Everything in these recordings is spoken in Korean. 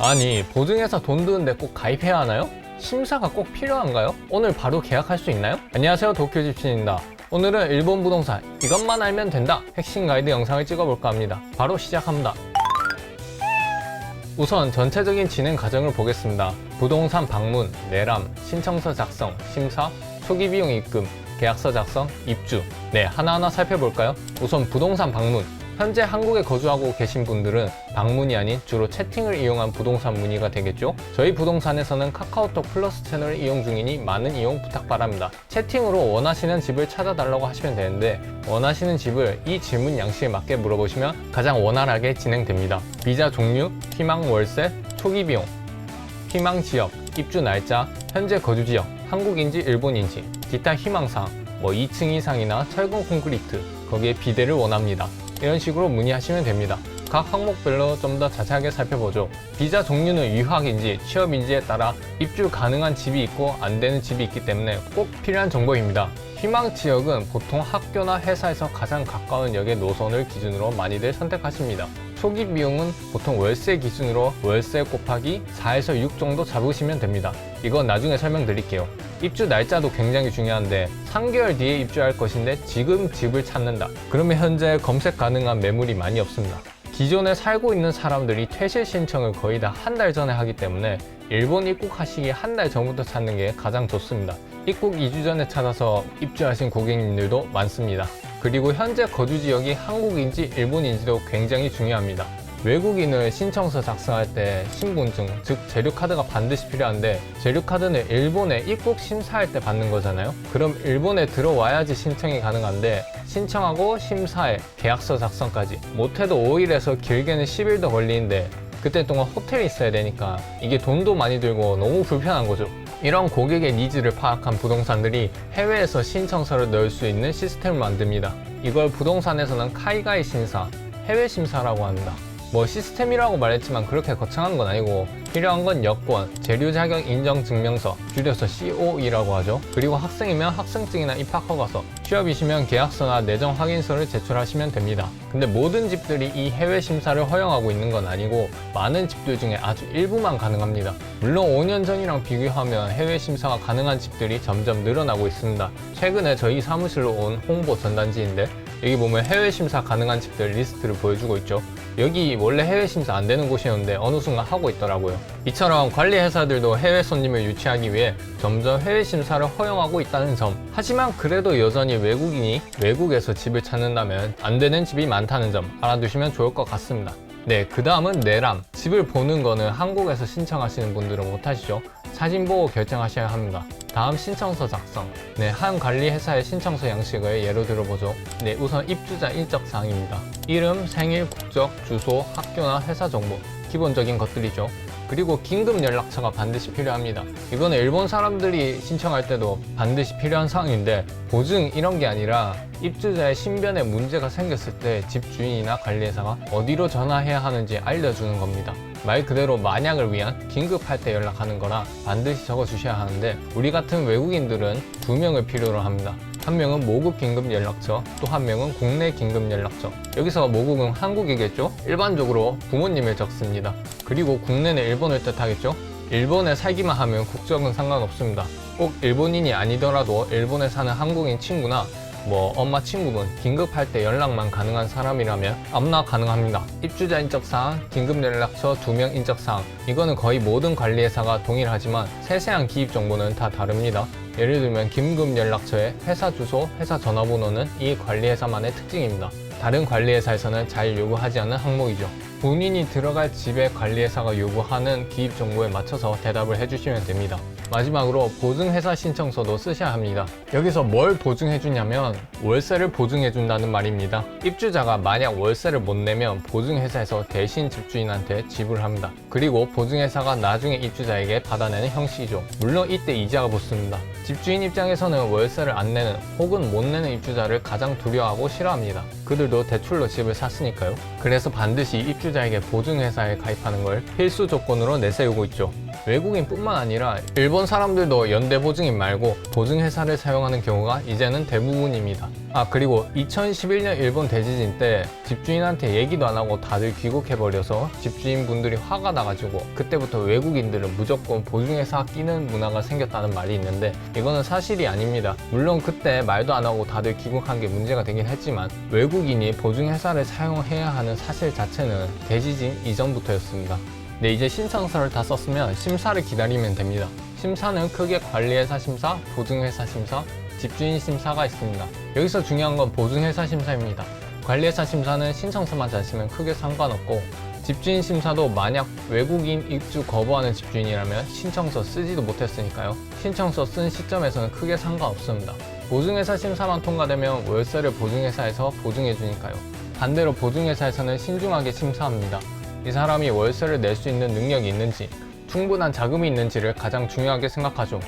아니, 보증회사 돈 드는데 꼭 가입해야 하나요? 심사가 꼭 필요한가요? 오늘 바로 계약할 수 있나요? 안녕하세요, 도쿄집신입니다. 오늘은 일본 부동산 이것만 알면 된다 핵심 가이드 영상을 찍어볼까 합니다. 바로 시작합니다. 우선 전체적인 진행 과정을 보겠습니다. 부동산 방문, 내람, 신청서 작성, 심사, 초기 비용 입금, 계약서 작성, 입주. 네, 하나하나 살펴볼까요? 우선 부동산 방문. 현재 한국에 거주하고 계신 분들은 방문이 아닌 주로 채팅을 이용한 부동산 문의가 되겠죠? 저희 부동산에서는 카카오톡 플러스 채널을 이용 중이니 많은 이용 부탁 바랍니다. 채팅으로 원하시는 집을 찾아달라고 하시면 되는데 원하시는 집을 이 질문 양식에 맞게 물어보시면 가장 원활하게 진행됩니다. 비자 종류, 희망 월세, 초기 비용, 희망 지역, 입주 날짜, 현재 거주 지역, 한국인지 일본인지, 기타 희망사항, 2층 이상이나 철근 콘크리트, 거기에 비대를 원합니다. 이런 식으로 문의하시면 됩니다. 각 항목별로 좀 더 자세하게 살펴보죠. 비자 종류는 유학인지 취업인지에 따라 입주 가능한 집이 있고 안 되는 집이 있기 때문에 꼭 필요한 정보입니다. 희망 지역은 보통 학교나 회사에서 가장 가까운 역의 노선을 기준으로 많이들 선택하십니다. 초기 비용은 보통 월세 기준으로 월세 곱하기 4에서 6 정도 잡으시면 됩니다. 이건 나중에 설명드릴게요. 입주 날짜도 굉장히 중요한데 3개월 뒤에 입주할 것인데 지금 집을 찾는다. 그러면 현재 검색 가능한 매물이 많이 없습니다. 기존에 살고 있는 사람들이 퇴실 신청을 거의 다 한 달 전에 하기 때문에 일본 입국하시기 한 달 전부터 찾는 게 가장 좋습니다. 입국 2주 전에 찾아서 입주하신 고객님들도 많습니다. 그리고 현재 거주 지역이 한국인지 일본인지도 굉장히 중요합니다. 외국인을 신청서 작성할 때 신분증, 즉 재료카드가 반드시 필요한데 재료카드는 일본에 입국 심사할 때 받는 거잖아요. 그럼 일본에 들어와야지 신청이 가능한데 신청하고 심사에 계약서 작성까지 못해도 5일에서 길게는 10일도 걸리는데 그때 동안 호텔에 있어야 되니까 이게 돈도 많이 들고 너무 불편한 거죠. 이런 고객의 니즈를 파악한 부동산들이 해외에서 신청서를 넣을 수 있는 시스템을 만듭니다. 이걸 부동산에서는 카이가이 심사, 해외 심사라고 합니다. 시스템이라고 말했지만 그렇게 거창한 건 아니고 필요한 건 여권, 재료 자격 인정 증명서, 줄여서 COE라고 하죠. 그리고 학생이면 학생증이나 입학허가서, 취업이시면 계약서나 내정 확인서를 제출하시면 됩니다. 근데 모든 집들이 이 해외 심사를 허용하고 있는 건 아니고 많은 집들 중에 아주 일부만 가능합니다. 물론 5년 전이랑 비교하면 해외 심사가 가능한 집들이 점점 늘어나고 있습니다. 최근에 저희 사무실로 온 홍보 전단지인데 여기 보면 해외 심사 가능한 집들 리스트를 보여주고 있죠. 여기 원래 해외 심사 안 되는 곳이었는데 어느 순간 하고 있더라고요. 이처럼 관리 회사들도 해외 손님을 유치하기 위해 점점 해외 심사를 허용하고 있다는 점. 하지만 그래도 여전히 외국인이 외국에서 집을 찾는다면 안 되는 집이 많다는 점 알아두시면 좋을 것 같습니다. 네, 그 다음은 내람. 집을 보는 거는 한국에서 신청하시는 분들은 못하시죠. 사진 보고 결정하셔야 합니다. 다음 신청서 작성. 네, 한 관리 회사의 신청서 양식을 예로 들어보죠. 네, 우선 입주자 인적 사항입니다. 이름, 생일, 국적, 주소, 학교나 회사 정보. 기본적인 것들이죠. 그리고 긴급 연락처가 반드시 필요합니다. 이거는 일본 사람들이 신청할 때도 반드시 필요한 사항인데 보증 이런 게 아니라 입주자의 신변에 문제가 생겼을 때 집주인이나 관리회사가 어디로 전화해야 하는지 알려주는 겁니다. 말 그대로 만약을 위한 긴급할 때 연락하는 거라 반드시 적어주셔야 하는데 우리 같은 외국인들은 2명을 필요로 합니다. 한 명은 모국 긴급 연락처, 또 한 명은 국내 긴급 연락처. 여기서 모국은 한국이겠죠? 일반적으로 부모님을 적습니다. 그리고 국내는 일본을 뜻하겠죠? 일본에 살기만 하면 국적은 상관없습니다. 꼭 일본인이 아니더라도 일본에 사는 한국인 친구나 엄마 친구분 긴급할 때 연락만 가능한 사람이라면 아무나 가능합니다. 입주자 인적사항, 긴급연락처 2명 인적사항. 이거는 거의 모든 관리회사가 동일하지만 세세한 기입 정보는 다 다릅니다. 예를 들면 긴급연락처의 회사 주소, 회사 전화번호는 이 관리회사만의 특징입니다. 다른 관리회사에서는 잘 요구하지 않는 항목이죠. 본인이 들어갈 집의 관리회사가 요구하는 기입 정보에 맞춰서 대답을 해주시면 됩니다. 마지막으로 보증회사 신청서도 쓰셔야 합니다. 여기서 뭘 보증해주냐면 월세를 보증해준다는 말입니다. 입주자가 만약 월세를 못 내면 보증회사에서 대신 집주인한테 지불합니다. 그리고 보증회사가 나중에 입주자에게 받아내는 형식이죠. 물론 이때 이자가 붙습니다. 집주인 입장에서는 월세를 안 내는 혹은 못 내는 입주자를 가장 두려워하고 싫어합니다. 그들도 대출로 집을 샀으니까요. 그래서 반드시 입주자에게 보증회사에 가입하는 걸 필수 조건으로 내세우고 있죠. 외국인뿐만 아니라 일본 사람들도 연대보증인 말고 보증회사를 사용하는 경우가 이제는 대부분입니다. 그리고 2011년 일본 대지진 때 집주인한테 얘기도 안 하고 다들 귀국해버려서 집주인분들이 화가 나가지고 그때부터 외국인들은 무조건 보증회사 끼는 문화가 생겼다는 말이 있는데 이거는 사실이 아닙니다. 물론 그때 말도 안 하고 다들 귀국한 게 문제가 되긴 했지만 외국인이 보증회사를 사용해야 하는 사실 자체는 대지진 이전부터였습니다. 네, 이제 신청서를 다 썼으면 심사를 기다리면 됩니다. 심사는 크게 관리회사 심사, 보증회사 심사, 집주인 심사가 있습니다. 여기서 중요한 건 보증회사 심사입니다. 관리회사 심사는 신청서만 잘 쓰면 크게 상관없고 집주인 심사도 만약 외국인 입주 거부하는 집주인이라면 신청서 쓰지도 못했으니까요. 신청서 쓴 시점에서는 크게 상관없습니다. 보증회사 심사만 통과되면 월세를 보증회사에서 보증해주니까요. 반대로 보증회사에서는 신중하게 심사합니다. 이 사람이 월세를 낼 수 있는 능력이 있는지, 충분한 자금이 있는지를 가장 중요하게 생각하죠.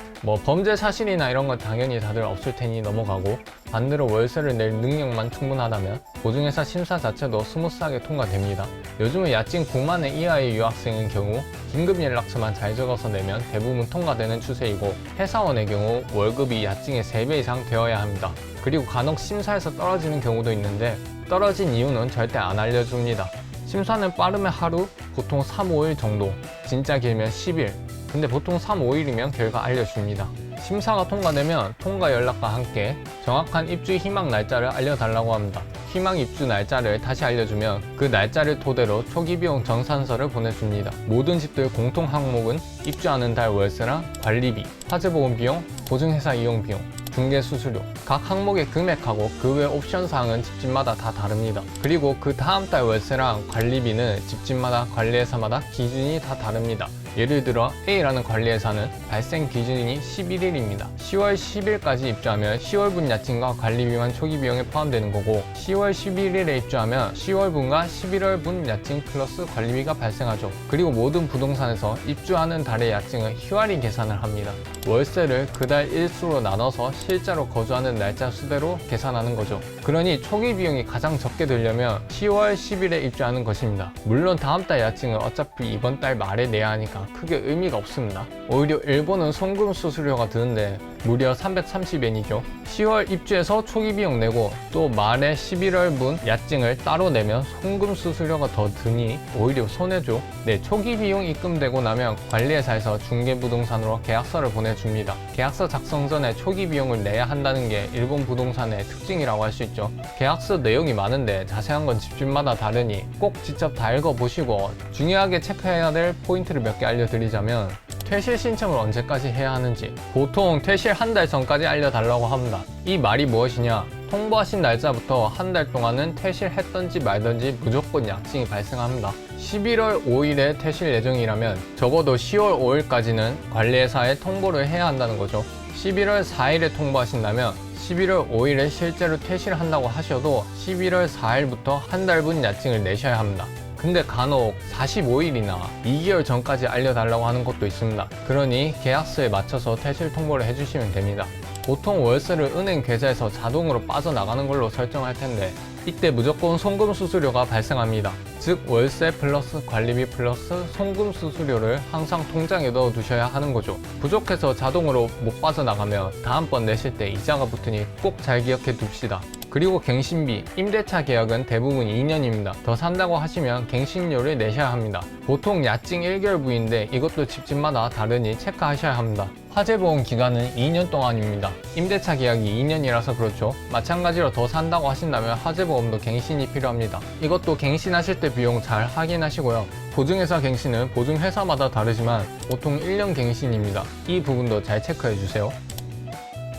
범죄 사실이나 이런 건 당연히 다들 없을 테니 넘어가고, 반대로 월세를 낼 능력만 충분하다면 보증회사 심사 자체도 스무스하게 통과됩니다. 요즘은 야증 9만 원 이하의 유학생의 경우 긴급 연락처만 잘 적어서 내면 대부분 통과되는 추세이고, 회사원의 경우 월급이 야증의 3배 이상 되어야 합니다. 그리고 간혹 심사에서 떨어지는 경우도 있는데 떨어진 이유는 절대 안 알려줍니다. 심사는 빠르면 하루, 보통 3, 5일 정도, 진짜 길면 10일. 근데 보통 3, 5일이면 결과 알려줍니다. 심사가 통과되면 통과 연락과 함께 정확한 입주 희망 날짜를 알려달라고 합니다. 희망 입주 날짜를 다시 알려주면 그 날짜를 토대로 초기 비용 정산서를 보내줍니다. 모든 집들 공통 항목은 입주하는 달 월세랑 관리비, 화재보험 비용, 보증회사 이용 비용, 중개 수수료, 각 항목의 금액하고 그 외 옵션 사항은 집집마다 다 다릅니다. 그리고 그 다음 달 월세랑 관리비는 집집마다 관리회사마다 기준이 다 다릅니다. 예를 들어 A라는 관리회사는 발생 기준이 11일입니다. 10월 10일까지 입주하면 10월분 야증과 관리비만 초기 비용에 포함되는 거고 10월 11일에 입주하면 10월분과 11월분 야증 플러스 관리비가 발생하죠. 그리고 모든 부동산에서 입주하는 달의 야증은 희와리 계산을 합니다. 월세를 그달 일수로 나눠서 실제로 거주하는 날짜 수대로 계산하는 거죠. 그러니 초기 비용이 가장 적게 들려면 10월 10일에 입주하는 것입니다. 물론 다음 달 야증은 어차피 이번 달 말에 내야 하니까 크게 의미가 없습니다. 오히려 일본은 송금 수수료가 드는데 무려 330엔이죠. 10월 입주해서 초기 비용 내고 또 말에 11월분 야증을 따로 내면 송금 수수료가 더 드니 오히려 손해죠. 네, 초기 비용 입금되고 나면 관리회사에서 중개부동산으로 계약서를 보내줍니다. 계약서 작성 전에 초기 비용을 내야 한다는 게 일본 부동산의 특징이라고 할 수 있죠. 계약서 내용이 많은데 자세한 건 집집마다 다르니 꼭 직접 다 읽어보시고 중요하게 체크해야 될 포인트를 몇 개 알려드리자면 퇴실 신청을 언제까지 해야 하는지 보통 퇴실 한 달 전까지 알려달라고 합니다. 이 말이 무엇이냐? 통보하신 날짜부터 한 달 동안은 퇴실했던지 말던지 무조건 야증이 발생합니다. 11월 5일에 퇴실 예정이라면 적어도 10월 5일까지는 관리회사에 통보를 해야 한다는 거죠. 11월 4일에 통보하신다면 11월 5일에 실제로 퇴실한다고 하셔도 11월 4일부터 한 달분 야증을 내셔야 합니다. 근데 간혹 45일이나 2개월 전까지 알려달라고 하는 것도 있습니다. 그러니 계약서에 맞춰서 퇴실 통보를 해주시면 됩니다. 보통 월세를 은행 계좌에서 자동으로 빠져나가는 걸로 설정할 텐데 이때 무조건 송금 수수료가 발생합니다. 즉 월세 플러스 관리비 플러스 송금 수수료를 항상 통장에 넣어 두셔야 하는 거죠. 부족해서 자동으로 못 빠져나가면 다음번 내실 때 이자가 붙으니 꼭 잘 기억해 둡시다. 그리고 갱신비, 임대차 계약은 대부분 2년입니다. 더 산다고 하시면 갱신료를 내셔야 합니다. 보통 야증 1개월부인데 이것도 집집마다 다르니 체크하셔야 합니다. 화재보험 기간은 2년 동안입니다. 임대차 계약이 2년이라서 그렇죠. 마찬가지로 더 산다고 하신다면 화재보험도 갱신이 필요합니다. 이것도 갱신하실 때 비용 잘 확인하시고요. 보증회사 갱신은 보증회사마다 다르지만 보통 1년 갱신입니다. 이 부분도 잘 체크해주세요.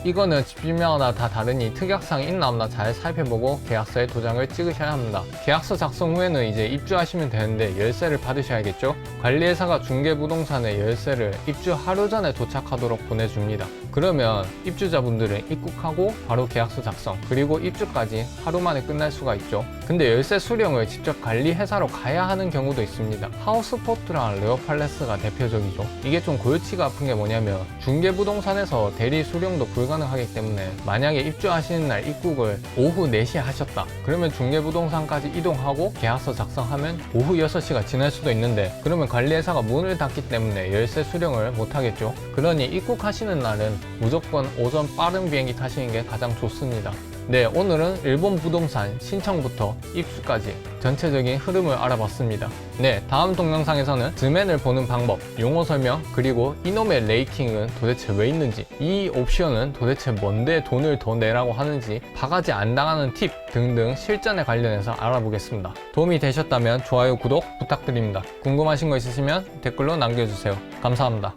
이거는 집집마다 다 다르니 특약사항이 있나 없나 잘 살펴보고 계약서에 도장을 찍으셔야 합니다. 계약서 작성 후에는 이제 입주하시면 되는데 열쇠를 받으셔야겠죠? 관리회사가 중개부동산에 열쇠를 입주 하루 전에 도착하도록 보내줍니다. 그러면 입주자분들은 입국하고 바로 계약서 작성 그리고 입주까지 하루 만에 끝날 수가 있죠. 근데 열쇠 수령을 직접 관리회사로 가야 하는 경우도 있습니다. 하우스포트랑 레오팔레스가 대표적이죠. 이게 좀 골치가 아픈 게 뭐냐면 중개부동산에서 대리 수령도 불가능하기 때문에 만약에 입주하시는 날 입국을 오후 4시에 하셨다 그러면 중개부동산까지 이동하고 계약서 작성하면 오후 6시가 지날 수도 있는데 그러면 관리회사가 문을 닫기 때문에 열쇠 수령을 못하겠죠. 그러니 입국하시는 날은 무조건 오전 빠른 비행기 타시는 게 가장 좋습니다. 네, 오늘은 일본 부동산 신청부터 입수까지 전체적인 흐름을 알아봤습니다. 네, 다음 동영상에서는 즈맨을 보는 방법, 용어 설명, 그리고 이놈의 레이팅은 도대체 왜 있는지, 이 옵션은 도대체 뭔데 돈을 더 내라고 하는지, 바가지 안 당하는 팁 등등 실전에 관련해서 알아보겠습니다. 도움이 되셨다면 좋아요, 구독 부탁드립니다. 궁금하신 거 있으시면 댓글로 남겨주세요. 감사합니다.